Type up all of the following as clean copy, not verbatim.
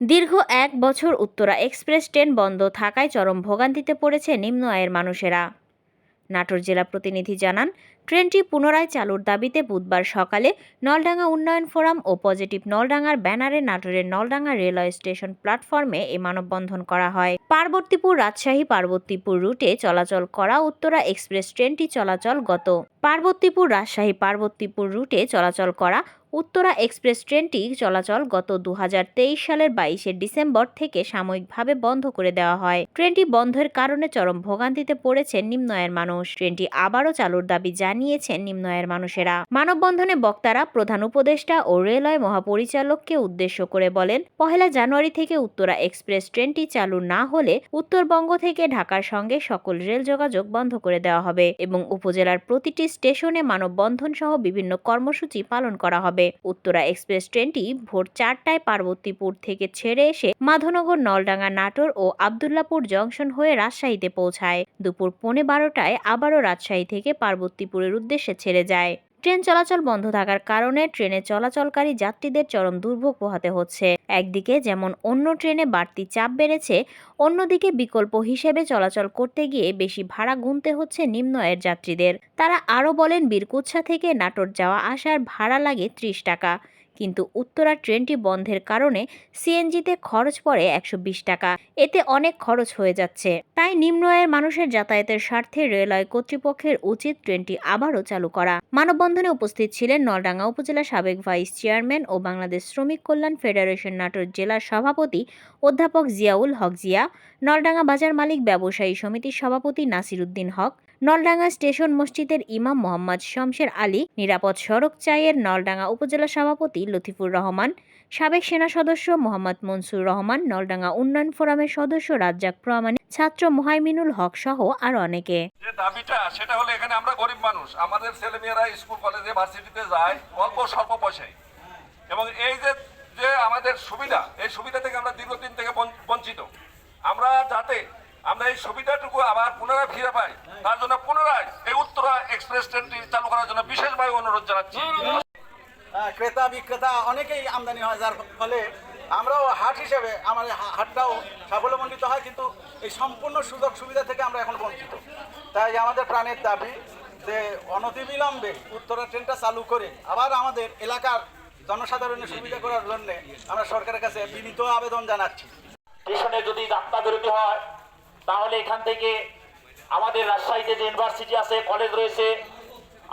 দীর্ঘ ১ বছর Uttara express train বন্ধ থাকায় চরম ভোগান্তিতে পড়েছে নিম্ন আয়ের মানুষেরা। নাটোর জেলা প্রতিনিধি জানান, ট্রেনটি পুনরায় চালুর দাবিতে বুধবার সকালে নলডাঙ্গা উন্নয়ন ফোরাম ও পজিটিভ নলডাঙ্গার ব্যানারে নাটোরের নলডাঙ্গা রেলওয়ে স্টেশন প্ল্যাটফর্মে এই মানববন্ধন করা হয়। পার্বতীপুর রাজশাহী পার্বতীপুর রুটে চলাচল করা উত্তরা এক্সপ্রেস ট্রেনটি পার্বতীপুর রুটে চলাচল করা উত্তরা এক্সপ্রেস ট্রেনটি চলাচল গত ২০২৩ সালের ২২শে ডিসেম্বর থেকে সাময়িকভাবে বন্ধ করে দেওয়া হয়। ট্রেনটি বন্ধের কারণে চরম ভোগান্তিতে পড়েছেন নিম্ন আয়ের মানুষ। ট্রেনটি আবারও চালুর দাবি জানিয়েছেন নিম্ন আয়ের মানুষেরা। মানববন্ধনে বক্তারা প্রধান উপদেষ্টা ও রেলওয়ে মহাপরিচালককে উদ্দেশ্য করে বলেন, ১লা জানুয়ারি থেকে উত্তরা এক্সপ্রেস ট্রেনটি চালু না হলে উত্তরবঙ্গ থেকে ঢাকার সঙ্গে সকল রেল যোগাযোগ বন্ধ করে দেওয়া হবে এবং উপজেলার প্রতিটি স্টেশনে মানববন্ধন সহ বিভিন্ন কর্মসূচি পালন করা হবে। উত্তরা এক্সপ্রেস ট্রেনটি ভোর ৪টায় পার্বতীপুর থেকে ছেড়ে এসে মাধবনগর, নলডাঙ্গা, নাটোর ও আব্দুল্লাপুর জংশন হয়ে রাজশাহীতে পৌঁছায়। দুপুর ১:১৫টায় আবারও রাজশাহী থেকে পার্বতীপুরের উদ্দেশ্যে ছেড়ে যায়। ট্রেন চলাচল বন্ধ থাকার কারণে ট্রেনে চলাচলকারী যাত্রীদের চরম দুর্ভোগ পোহাতে হচ্ছে। একদিকে যেমন অন্য ট্রেনে বাড়তি চাপ বেড়েছে, অন্যদিকে বিকল্প হিসেবে চলাচল করতে গিয়ে বেশি ভাড়া গুনতে হচ্ছে নিম্ন আয়ের যাত্রীদের। তারা আরও বলেন, বীরকুচ্ছা থেকে নাটোর যাওয়া আসার ভাড়া লাগে ৩০ টাকা, কিন্তু উত্তরা ট্রেনটি বন্ধের কারণে সিএনজিতে খরচ পড়ে ১২০ টাকা। এতে অনেক খরচ হয়ে যাচ্ছে। তাই নিম্ন আয়ের মানুষের যাতায়াতের স্বার্থে রেলওয়ে কর্তৃপক্ষের উচিত ট্রেনটি আবারও চালু করা। মানববন্ধনে উপস্থিত ছিলেন নলডাঙ্গা উপজেলা সাবেক ভাইস চেয়ারম্যান ও বাংলাদেশ শ্রমিক কল্যাণ ফেডারেশন নাটোর জেলার সভাপতি অধ্যাপক জিয়াউল হক জিয়া, নলডাঙ্গা বাজার মালিক ব্যবসায়ী সমিতির সভাপতি নাসির উদ্দিন হক, নলডাঙ্গা স্টেশন মসজিদের ইমাম মোহাম্মদ শমশের আলী, নিরাপদ সড়ক চাইয়ের নলডাঙ্গা উপজেলা সভাপতি লতিফুর রহমান, সাবেক সেনা সদস্য মোহাম্মদ মনসুর রহমান, নলডাঙ্গা উন্নয়ন ফোরামের সদস্য রাজ্জাক প্রামাণিক, ছাত্র মুহাইমিনুল হক সহ আরো অনেকে। যে দাবিটা সেটা হলো, এখানে আমরা গরিব মানুষ, আমাদের ছেলেমেয়েরা স্কুল কলেজে ভার্সিটিতে যায় অল্প স্বল্প পয়সায়, এবং এই যে যে আমাদের সুবিধা, এই সুবিধা থেকে আমরা দীর্ঘদিন থেকে বঞ্চিত। আমরা যাতে আমরা এই সুবিধাটুকু আবার পুনরায় ফিরে পাই, তার জন্য পুনরায় এই উত্তরা এক্সপ্রেস ট্রেনটি চালু করার জন্য বিশেষভাবে অনুরোধ জানাচ্ছি। ক্রেতা বিক্রেতা অনেকেই আমদানি হয়, যার ফলে আমরাও হাট হিসেবে আমাদের হাটটাও সাফল্যমণ্ডিত হয়, কিন্তু এই সম্পূর্ণ সুযোগ সুবিধা থেকে আমরা এখন বঞ্চিত। তাই আমাদের প্রাণের দাবি যে অনতিবিলম্বে উত্তরা ট্রেনটা চালু করে আবার আমাদের এলাকার জনসাধারণের সুবিধা করার জন্য আমরা সরকারের কাছে বিনীত আবেদন জানাচ্ছি। স্টেশনে যদি যাত্রা বিরতি হয়, তাহলে এখান থেকে আমাদের রাজশাহীতে যে ইউনিভার্সিটি আছে, কলেজ রয়েছে,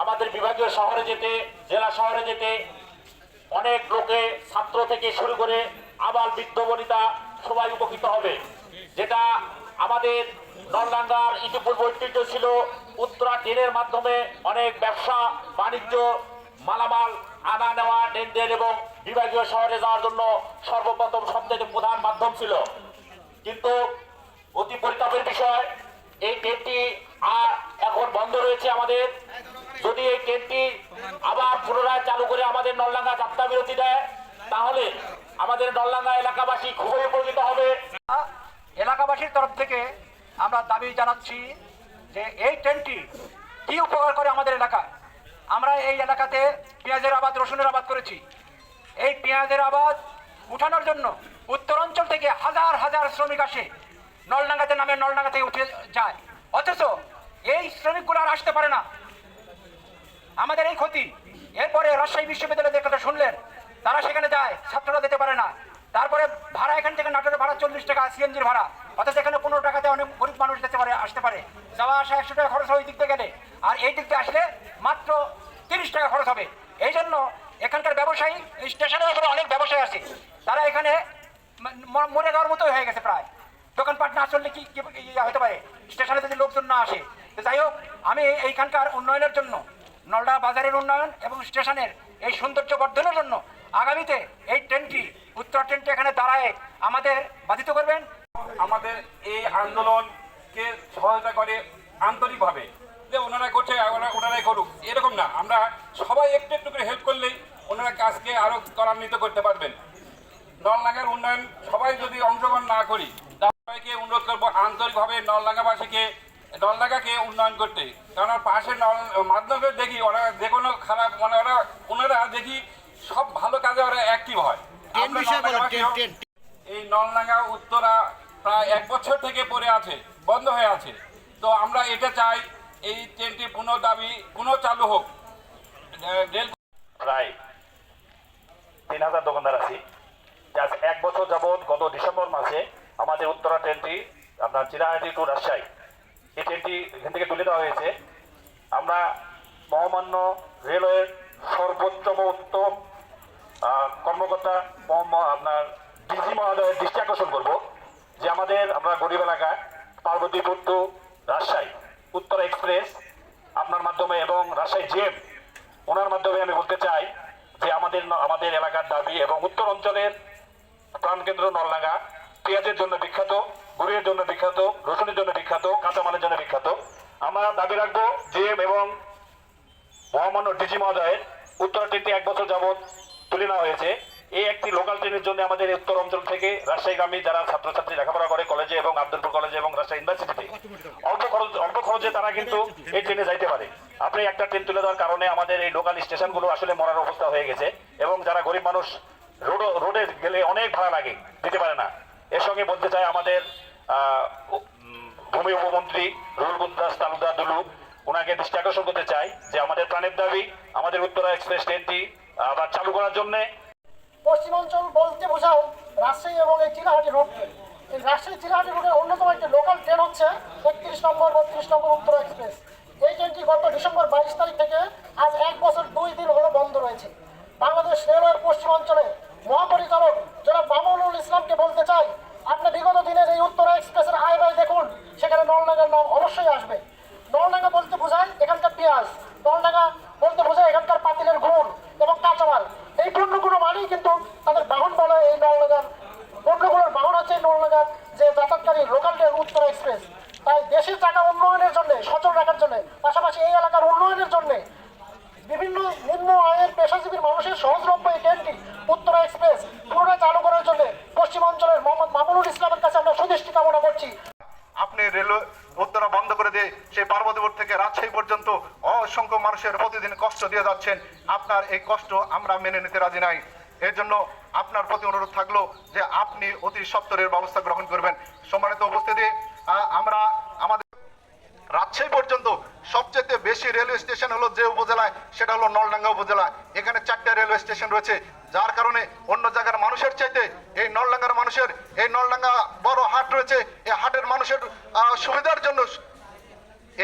আমাদের বিভাগীয় শহরে যেতে, জেলা শহরে যেতে অনেক লোকে, ছাত্র থেকে শুরু করে আবার বৃদ্ধ বনিতা সবাই উপকৃত হবে। যেটা আমাদের নলডাঙ্গার ইতিপূর্বে ঐতিহ্য ছিল, উত্তরা ট্রেনের মাধ্যমে অনেক ব্যবসা বাণিজ্য, মালামাল আনা নেওয়া, লেনদেন এবং বিভাগীয় শহরে যাওয়ার জন্য সর্বপ্রথম সবথেকে প্রধান মাধ্যম ছিল। কিন্তু অতি পরিতাপের বিষয়, এই ট্রেনটি এখন বন্ধ রয়েছে। আমাদের যদি এই ট্রেনটি আবার পুনরায় চালু করে আমাদের নলডাঙ্গা যাত্রা বিরতি দেয়, তাহলে আমাদের নলডাঙ্গা এলাকাবাসী খুবই উপকৃত হবে। এলাকাবাসীর তরফ থেকে আমরা দাবি জানাচ্ছি যে এই ট্রেনটি কি উপকার করে আমাদের এলাকায়। আমরা এই এলাকাতে পেঁয়াজের আবাদ, রসুনের আবাদ করেছি। এই পেঁয়াজের আবাদ উঠানোর জন্য উত্তরাঞ্চল থেকে হাজার হাজার শ্রমিক আসে, নলডাঙ্গাতে নামে, নলডাঙ্গা থেকে উঠে যায়, অথচ এই শ্রমিকগুলো আর আসতে পারে না। আমাদের এই ক্ষতি। এরপরে রাজশাহী বিশ্ববিদ্যালয়ের কথা শুনলেন, তারা সেখানে যায়, ছাত্ররা যেতে পারে না। তারপরে ভাড়া, এখান থেকে নাটোরের ভাড়া 40 টাকা সিএনজির ভাড়া, অথচ এখানে 15 টাকাতে অনেক গরিব মানুষ যেতে পারে, আসতে পারে। যাওয়া আসা 100 টাকা খরচ হয় ওই দিক দিয়ে গেলে, আর এই দিক দিয়ে আসলে মাত্র 30 টাকা খরচ হবে। এই জন্য এখানকার ব্যবসায়ী, স্টেশনের উপরে অনেক ব্যবসায়ী আছে, তারা এখানে মরে যাওয়ার মতোই হয়ে গেছে প্রায়। দোকানপাট না চললে কি হতে পারে, স্টেশনে যদি লোকজন না আসে। যাই হোক, আমি এইখানকার উন্নয়নের জন্য, নলডাঙ্গা বাজারের উন্নয়ন এবং স্টেশনের এই সৌন্দর্য বর্ধনের জন্য আগামীতে এই ট্রেনটি, উত্তরা ট্রেনটি এখানে দাঁড়ায় আমাদের বাধিত করবেন। আমাদের এই আন্দোলনকে সহায়তা করে আন্তরিকভাবে, যে ওনারা করছে ওনারাই করুক এরকম না, আমরা সবাই একটু একটু করে হেল্প করলেই ওনারা কাজকে আরো ত্বরান্বিত করতে পারবেন। নলডাঙ্গার উন্নয়ন সবাই যদি অংশগ্রহণ না করি, সবাইকে অনুরোধ করবো আন্তরিকভাবে নলডাঙ্গাবাসীকে, নলডাঙ্গাকে উন্নয়ন করতে। কারণ পাশে মাধ্যমে দেখি ওরা যে কোনো খারাপ, মানে ওনারা দেখি সব ভালো কাজে ওরা অ্যাক্টিভ হয়। এই নলডাঙ্গা উত্তরা প্রায় 1 বছর থেকে পড়ে আছে, বন্ধ হয়ে আছে। তো আমরা এটা চাই এই ট্রেনটি পুনঃ চালু হোক। রেল প্রায় 3000 দোকানদার আছি। আজ 1 বছর যাবৎ গত ডিসেম্বর মাসে আমাদের উত্তরা ট্রেনটি আপনার চিরাহাটি টু রাজশাহী এই ট্রেনটি এখান থেকে তুলে দেওয়া হয়েছে। আমরা মহামান্য রেলওয়ের সর্বোচ্চম উত্তম কর্মকর্তা আপনার ডিজি মহোদয়ের দৃষ্টি আকর্ষণ করব যে আমরা গরিব এলাকায় পার্বতীপুর টু রাজশাহী উত্তরা এক্সপ্রেস আপনার মাধ্যমে এবং রাজশাহী জেম ওনার মাধ্যমে আমি বলতে চাই যে আমাদের এলাকার দাবি এবং উত্তর অঞ্চলের প্রাণকেন্দ্র নলডাঙ্গা পেঁয়াজের জন্য বিখ্যাত, গুড়ের জন্য বিখ্যাত, রসুনের জন্য বিখ্যাত, কাঁচামালের জন্য বিখ্যাত। আমরা দাবি রাখবো জেএম এবং মহামান্য ডিজি মহোদয়ের উত্তরা ট্রেনটি 1 বছর যাবৎ তুলে নেওয়া হয়েছে। এই একটি লোকাল ট্রেনের জন্য আমাদের উত্তর অঞ্চল থেকে রাজশাহীগামী যারা ছাত্রছাত্রী লেখাপড়া করে কলেজে এবং আব্দুলপুর কলেজে এবং রাজশাহী ইউনিভার্সিটিতে অল্প খরচে তারা কিন্তু এই ট্রেনে যাইতে পারে। আপনি একটা ট্রেন তুলে দেওয়ার কারণে আমাদের এই লোকাল স্টেশনগুলো আসলে মরার অবস্থা হয়ে গেছে এবং যারা গরিব মানুষ রোডে গেলে অনেক ভাড়া লাগে, দিতে পারে না। এর সঙ্গে বলতে চাই আমাদের ভূমি উপমন্ত্রী রুহুল কুদ্দাস তালুকদার দুলু, ওনাকে দৃষ্টি আকর্ষণ করতে চাই যে আমাদের প্রাণের দাবি আমাদের উত্তরা এক্সপ্রেস ট্রেনটি আবার চালু করার জন্য। পশ্চিমাঞ্চল বলতে বোঝাও রাজশাহী এবং এই চিলাহাটি রোডকে। এই রাজশাহী চিলাহাটি রোডের অন্যতম একটি লোকাল ট্রেন হচ্ছে 31 নম্বর 32 নম্বর উত্তরা এক্সপ্রেস। এই ট্রেনটি গত ডিসেম্বর 22 তারিখ থেকে আজ 1 বছর 2 দিন হলো বন্ধ রয়েছে। বাংলাদেশ রেলওয়ের পশ্চিমাঞ্চলের মহাপরিচালক জনাব মামুনুল ইসলামকে বলতে চাই, আপনি বিগত দিনের এই উত্তরা এক্সপ্রেসের আয় ব্যয় দেখুন, সেখানে নলডাঙ্গার নাম অবশ্যই আসবে। নলডাঙ্গা বলতে বোঝায় এখানকার পেঁয়াজ, নলডাঙ্গা বলতে বোঝায় এখানকার পাতিলের গুড় এবং কাঁচামাল। এই পণ্যগুলো মানেই কিন্তু তাদের বাহন বলে এই নলডাঙ্গার পণ্যগুলোর বাহন হচ্ছে নলডাঙ্গার যে যাতায়াতকারী লোকাল ট্রেন উত্তরা এক্সপ্রেস। তাই দেশের টাকা উন্নয়নের জন্য, সচল রাখার জন্য, পাশাপাশি এই এলাকার উন্নয়নের জন্য বিভিন্ন নিম্ন আয়ের পেশাজীবী মানুষের সহজলভ্য এই ট্রেনটি উত্তরা এক্সপ্রেস পুনরায় চালু করার জন্য পশ্চিমাঞ্চলের মোহাম্মদ মামুনুল ইসলামের কাছে আমরা সুদৃষ্টি কামনা করছি। আপনি রেল উত্তরা বন্ধ করে দিয়ে সেই পার্বতীপুর থেকে রাজশাহী পর্যন্ত অসংখ্য মানুষের প্রতিদিন কষ্ট দিয়ে যাচ্ছেন। আপনার এই কষ্ট আমরা মেনে নিতে রাজি নাই। এর জন্য আপনার প্রতি অনুরোধ থাকলো যে আপনি অতি সত্বরের ব্যবস্থা গ্রহণ করবেন। সম্মানিত উপস্থিতি, আমরা আমাদের রাজশাহী পর্যন্ত সবচেয়ে বেশি রেলওয়ে স্টেশন হলো যে উপজেলায়, সেটা হলো নলডাঙ্গা উপজেলা। এখানে 4টা রেলওয়ে স্টেশন রয়েছে, যার কারণে অন্য জায়গার মানুষের চাইতে এই নলডাঙ্গার মানুষের, এই নলডাঙ্গা বড় হাট রয়েছে, এই হাটের মানুষের সুবিধার জন্য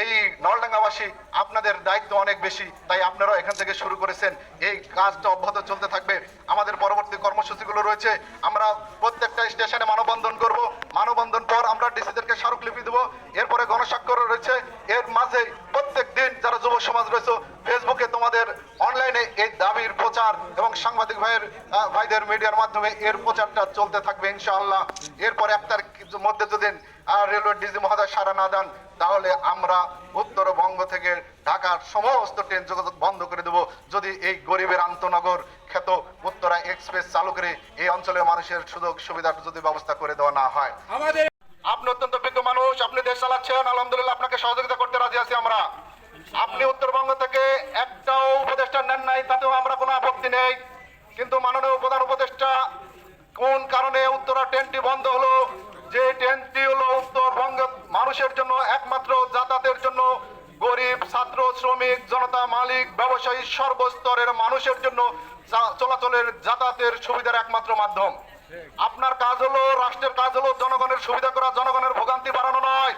এই নলডাঙ্গাবাসী আপনাদের দায়িত্ব অনেক বেশি। তাই আপনারাও এখান থেকে শুরু করেছেন, এই কাজটা অব্যাহত চলতে থাকবে। আমাদের পরবর্তী কর্মসূচিগুলো রয়েছে, আমরা প্রত্যেকটা স্টেশনে মানববন্ধন করব, মানববন্ধন পর আমরা ডিসিদেরকে স্মারকলিপি দেবো, এরপরে গণস্বাক্ষর রয়েছে। এর মাঝে প্রত্যেক দিন যারা যুব সমাজ রয়েছে ফেসবুকে তোমাদের অনলাইনে এই দাবির প্রচার এবং সাংবাদিক ভাইদের মিডিয়ার মাধ্যমে এর প্রচারটা চলতে থাকবে ইনশাআল্লাহ। এরপরে 1 তারিখের মধ্যে যদি রেলওয়ে ডিজি মহোদয় সাড়া না দেন, তাহলে আমরা উত্তরবঙ্গ থেকে ঢাকার সমস্ত ট্রেন যোগাযোগ বন্ধ করে দেব, যদি এই গরিবের আন্তনগর খ্যাত উত্তরা এক্সপ্রেস চালু করে এই অঞ্চলের মানুষের সুযোগ সুবিধার যদি ব্যবস্থা করে দেওয়া না হয়। আপনি অত্যন্ত বিজ্ঞ মানুষ, আপনি দেশ চালাচ্ছেন, আলহামদুলিল্লাহ আপনাকে সহযোগিতা করতে রাজি আছি আমরা। আপনি উত্তরবঙ্গ থেকে একটাও উপদেষ্টা নেন নাই, তাতেও আমরা কোনো আপত্তি নেই। কিন্তু মাননীয় প্রধান উপদেষ্টা কোন কারণে উত্তরা ট্রেনটি বন্ধ হলো? যে ট্রেনটি হলো উত্তরবঙ্গের মানুষের জন্য একমাত্র যাতায়াতের জন্য, গরিব, ছাত্র, শ্রমিক, জনতা, মালিক, ব্যবসায়ী, সর্বস্তরের মানুষের জন্য চলাচলের যাতায়াতের সুবিধার একমাত্র মাধ্যম। আপনার কাজ হলো, রাষ্ট্রের কাজ হলো জনগণের সুবিধা করা, জনগণের ভোগান্তি বাড়ানো নয়।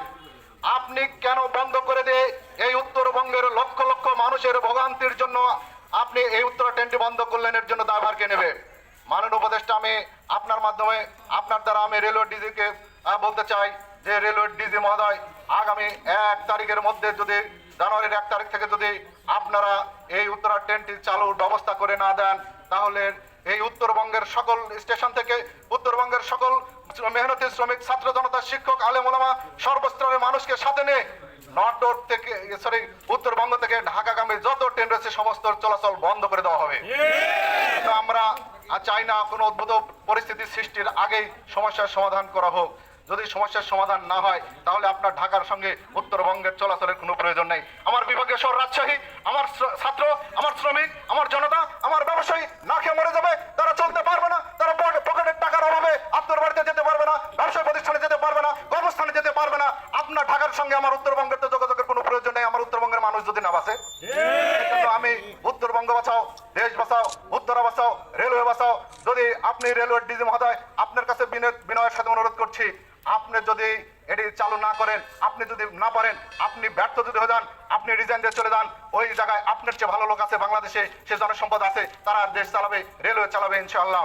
আপনি কেন বন্ধ করে দিয়ে এই উত্তরবঙ্গের লক্ষ লক্ষ মানুষের ভোগান্তির জন্য আপনি এই উত্তরা ট্রেনটি বন্ধ করলেন? এর জন্য দায়ভার কে নেবে? মাননীয় উপদেষ্টা, আমি আপনার মাধ্যমে আপনার দ্বারা আমি রেলওয়ে ডিজিকে বলতে চাই যে রেলওয়ে ডিজি মহোদয়, আগামী 1 তারিখের মধ্যে যদি জানুয়ারির 1 তারিখ থেকে যদি আপনারা এই উত্তরা ট্রেনটি চালুর ব্যবস্থা করে না দেন, তাহলে এই উত্তরবঙ্গের সকল স্টেশন থেকে উত্তরবঙ্গের সকল মেহনতি শ্রমিক, ছাত্র জনতা, শিক্ষক, আলেম ওলামা, সর্বস্তরের মানুষকে সাথে নিয়ে নর্থ থেকে উত্তরবঙ্গ থেকে ঢাকাগামী যত ট্রেন রয়েছে সমস্ত চলাচল বন্ধ করে দেওয়া হবে। আমরা চাই না কোনো উদ্ভূত পরিস্থিতি সৃষ্টির আগেই সমস্যার সমাধান করা হোক। যদি সমস্যার সমাধান না হয়, তাহলে আপনার ঢাকার সঙ্গে উত্তরবঙ্গের চলাচলের কোনো প্রয়োজন নেই। আমার বিভাগীয় শহর রাজশাহী, আমার ছাত্র, আমার শ্রমিক, আমার জনতা, আমার ব্যবসায়ী না খেয়ে মরে যাবে, তারা চলতে পারবে না, তারা পকেটের টাকার অভাবে যাবে, আপনার বাড়িতে যেতে পারবে না, ব্যবসায় প্রতিষ্ঠানে যেতে পারবে না, কর্মস্থানে যেতে পারবে না। আপনার ঢাকার সঙ্গে আমার উত্তরবঙ্গের তো যোগাযোগের কোনো প্রয়োজন নেই, আমার উত্তরবঙ্গের মানুষ যদি না বাঁচে। কিন্তু আমি উত্তরবঙ্গ বাঁচাও, দেশ বাঁচাও, উত্তরা বাঁচাও, রেলওয়ে বাঁচাও। যদি আপনি রেলওয়ের ডিজি মহোদয়, আপনার কাছে বিনয়ের সাথে অনুরোধ করছি, আপনি যদি এটি চালু না করেন, আপনি যদি না পারেন, আপনি ব্যর্থ যদি হয়ে যান, আপনি রিজাইন দিয়ে চলে যান। ওই জায়গায় আপনার চেয়ে ভালো লোক আছে বাংলাদেশে, সে জনসম্পদ আছে, তারা দেশ চালাবে, রেলওয়ে চালাবে ইনশাআল্লাহ।